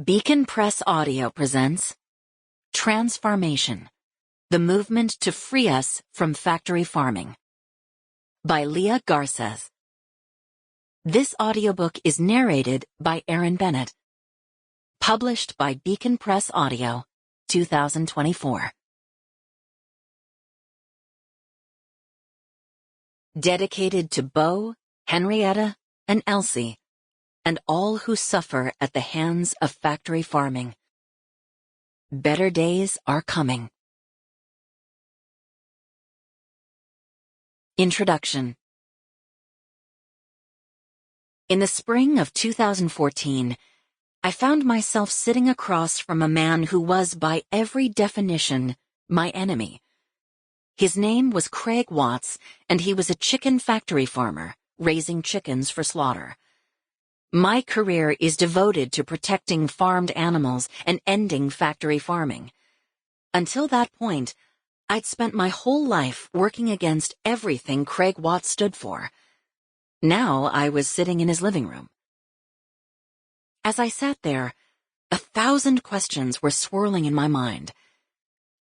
Beacon Press Audio presents Transfarmation, the movement to free us from factory farming, by Leah Garcés. This audiobook is narrated by Erin Bennett. Published by Beacon Press Audio, 2024. Dedicated to Bo, Henrietta, and Elsie, and all who suffer at the hands of factory farming. Better days are coming. Introduction. In the spring of 2014, I found myself sitting across from a man who was, by every definition, my enemy. His name was Craig Watts, and he was a chicken factory farmer, raising chickens for slaughter. My career is devoted to protecting farmed animals and ending factory farming. Until that point, I'd spent my whole life working against everything Craig Watts stood for. Now I was sitting in his living room. As I sat there, 1,000 questions were swirling in my mind.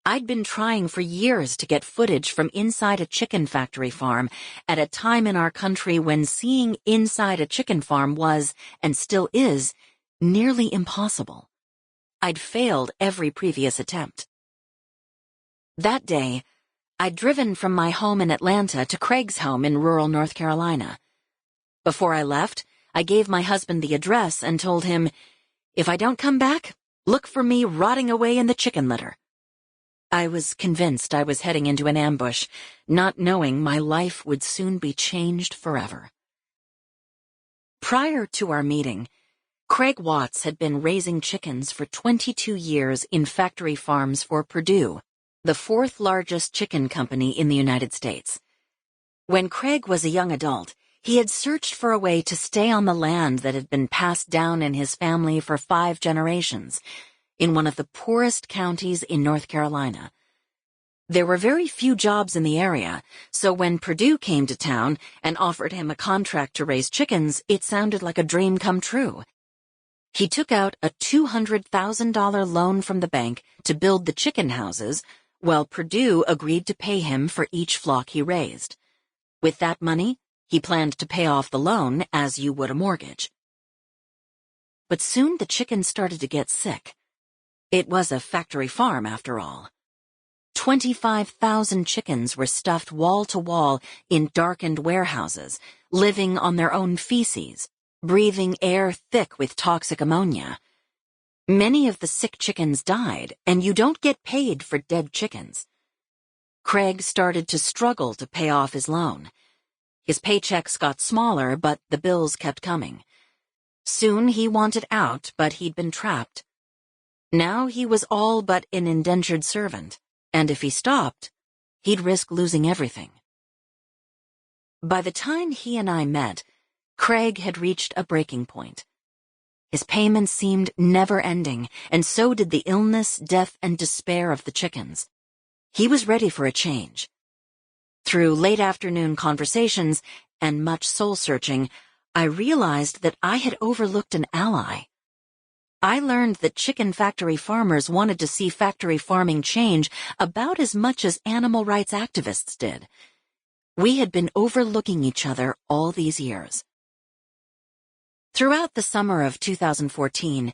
I'd been trying for years to get footage from inside a chicken factory farm at a time in our country when seeing inside a chicken farm was, and still is, nearly impossible. I'd failed every previous attempt. That day, I'd driven from my home in Atlanta to Craig's home in rural North Carolina. Before I left, I gave my husband the address and told him, "If I don't come back, look for me rotting away in the chicken litter." I was convinced I was heading into an ambush, not knowing my life would soon be changed forever. Prior to our meeting, Craig Watts had been raising chickens for 22 years in factory farms for Perdue, the fourth largest chicken company in the United States. When Craig was a young adult, he had searched for a way to stay on the land that had been passed down in his family for 5 generations, in one of the poorest counties in North Carolina. There were very few jobs in the area, so when Perdue came to town and offered him a contract to raise chickens, it sounded like a dream come true. He took out a $200,000 loan from the bank to build the chicken houses, while Perdue agreed to pay him for each flock he raised. With that money, he planned to pay off the loan as you would a mortgage. But soon the chickens started to get sick. It was a factory farm, after all. 25,000 chickens were stuffed wall to wall in darkened warehouses, living on their own feces, breathing air thick with toxic ammonia. Many of the sick chickens died, and you don't get paid for dead chickens. Craig started to struggle to pay off his loan. His paychecks got smaller, but the bills kept coming. Soon he wanted out, but he'd been trapped. Now he was all but an indentured servant, and if he stopped, he'd risk losing everything. By the time he and I met, Craig had reached a breaking point. His payments seemed never-ending, and so did the illness, death, and despair of the chickens. He was ready for a change. Through late-afternoon conversations and much soul-searching, I realized that I had overlooked an ally. I learned that chicken factory farmers wanted to see factory farming change about as much as animal rights activists did. We had been overlooking each other all these years. Throughout the summer of 2014,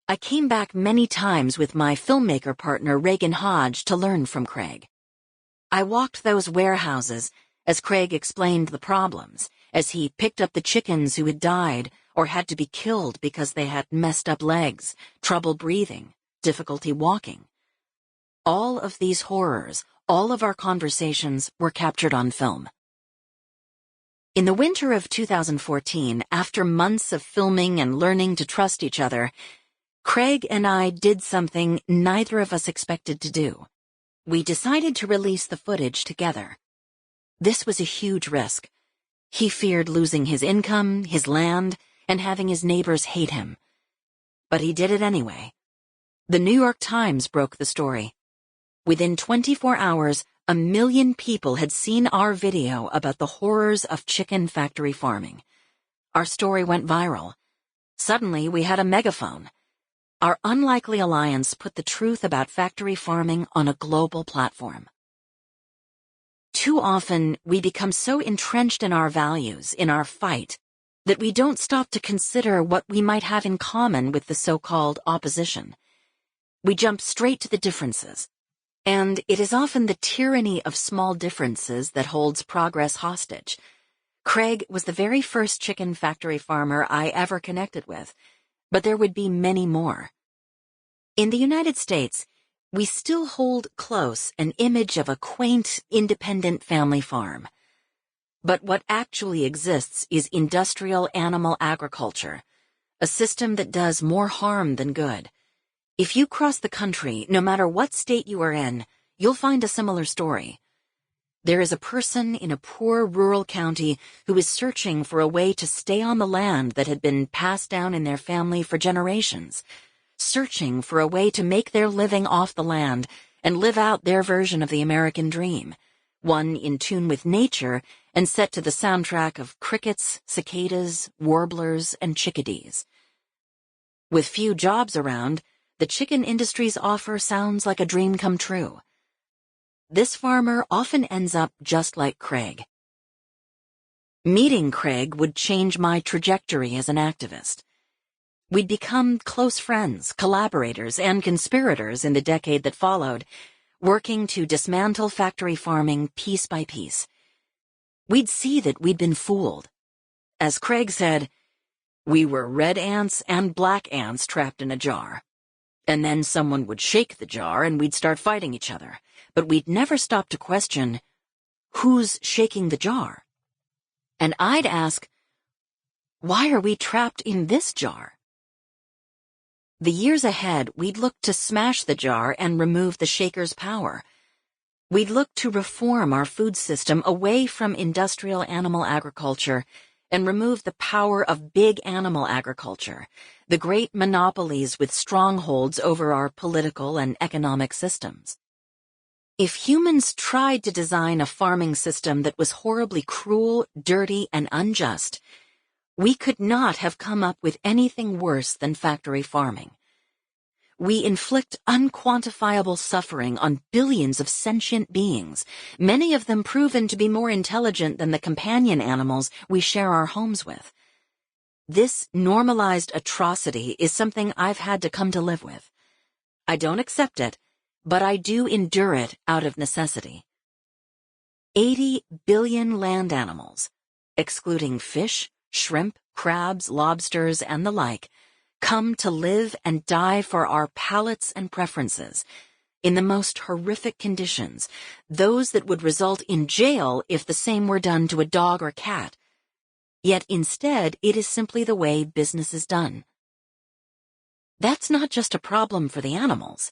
I came back many times with my filmmaker partner Reagan Hodge to learn from Craig. I walked those warehouses as Craig explained the problems, as he picked up the chickens who had died or had to be killed because they had messed up legs, trouble breathing, difficulty walking. All of these horrors, all of our conversations were captured on film. In the winter of 2014, after months of filming and learning to trust each other, Craig and I did something neither of us expected to do. We decided to release the footage together. This was a huge risk. He feared losing his income, his land, and having his neighbors hate him. But he did it anyway. The New York Times broke the story. Within 24 hours, 1 million people had seen our video about the horrors of chicken factory farming. Our story went viral. Suddenly, we had a megaphone. our unlikely alliance put the truth about factory farming on a global platform. Too often, we become so entrenched in our values, in our fight, that we don't stop to consider what we might have in common with the so-called opposition. We jump straight to the differences, and it is often the tyranny of small differences that holds progress hostage. Craig was the very first chicken factory farmer I ever connected with, but there would be many more. In the United States, we still hold close an image of a quaint, independent family farm. But what actually exists is industrial animal agriculture, a system that does more harm than good. If you cross the country, no matter what state you are in, you'll find a similar story. There is a person in a poor rural county who is searching for a way to stay on the land that had been passed down in their family for generations, searching for a way to make their living off the land and live out their version of the American dream, one in tune with nature and set to the soundtrack of crickets, cicadas, warblers, and chickadees. With few jobs around, the chicken industry's offer sounds like a dream come true. This farmer often ends up just like Craig. Meeting Craig would change my trajectory as an activist. We'd become close friends, collaborators, and conspirators in the decade that followed, working to dismantle factory farming piece by piece. We'd see that we'd been fooled. As Craig said, we were red ants and black ants trapped in a jar. And then someone would shake the jar and we'd start fighting each other. But we'd never stop to question, who's shaking the jar? And I'd ask, why are we trapped in this jar? The years ahead, we'd look to smash the jar and remove the shaker's power. We'd look to reform our food system away from industrial animal agriculture and remove the power of big animal agriculture, the great monopolies with strongholds over our political and economic systems. If humans tried to design a farming system that was horribly cruel, dirty, and unjust, we could not have come up with anything worse than factory farming. We inflict unquantifiable suffering on billions of sentient beings, many of them proven to be more intelligent than the companion animals we share our homes with. This normalized atrocity is something I've had to come to live with. I don't accept it, but I do endure it out of necessity. 80 billion land animals, excluding fish, shrimp, crabs, lobsters, and the like, come to live and die for our palates and preferences, in the most horrific conditions, those that would result in jail if the same were done to a dog or cat. Yet instead, it is simply the way business is done. That's not just a problem for the animals.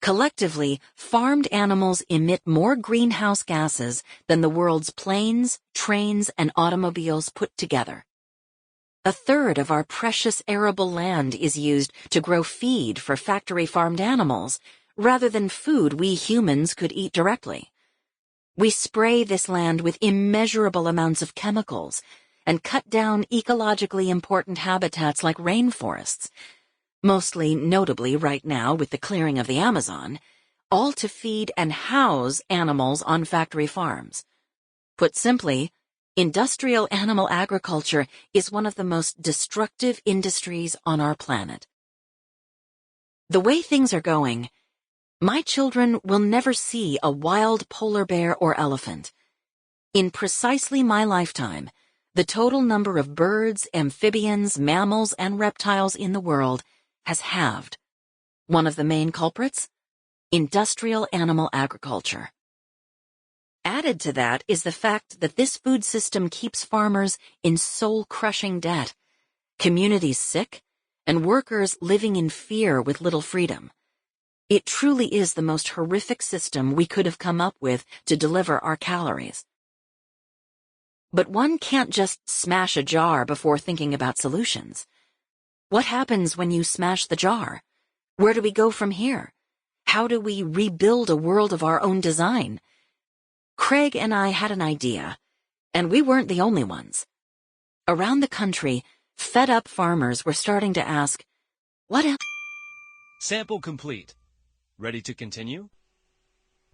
Collectively, farmed animals emit more greenhouse gases than the world's planes, trains, and automobiles put together. A third of our precious arable land is used to grow feed for factory-farmed animals, rather than food we humans could eat directly. We spray this land with immeasurable amounts of chemicals and cut down ecologically important habitats like rainforests, mostly notably right now with the clearing of the Amazon, all to feed and house animals on factory farms. Put simply, industrial animal agriculture is one of the most destructive industries on our planet. The way things are going, my children will never see a wild polar bear or elephant. In precisely my lifetime, the total number of birds, amphibians, mammals, and reptiles in the world has halved. One of the main culprits? Industrial animal agriculture. Added to that is the fact that this food system keeps farmers in soul-crushing debt, communities sick, and workers living in fear with little freedom. It truly is the most horrific system we could have come up with to deliver our calories. But one can't just smash a jar before thinking about solutions. What happens when you smash the jar? Where do we go from here? How do we rebuild a world of our own design? Craig and I had an idea, and we weren't the only ones. Around the country, fed-up farmers were starting to ask, what else? Sample complete. Ready to continue?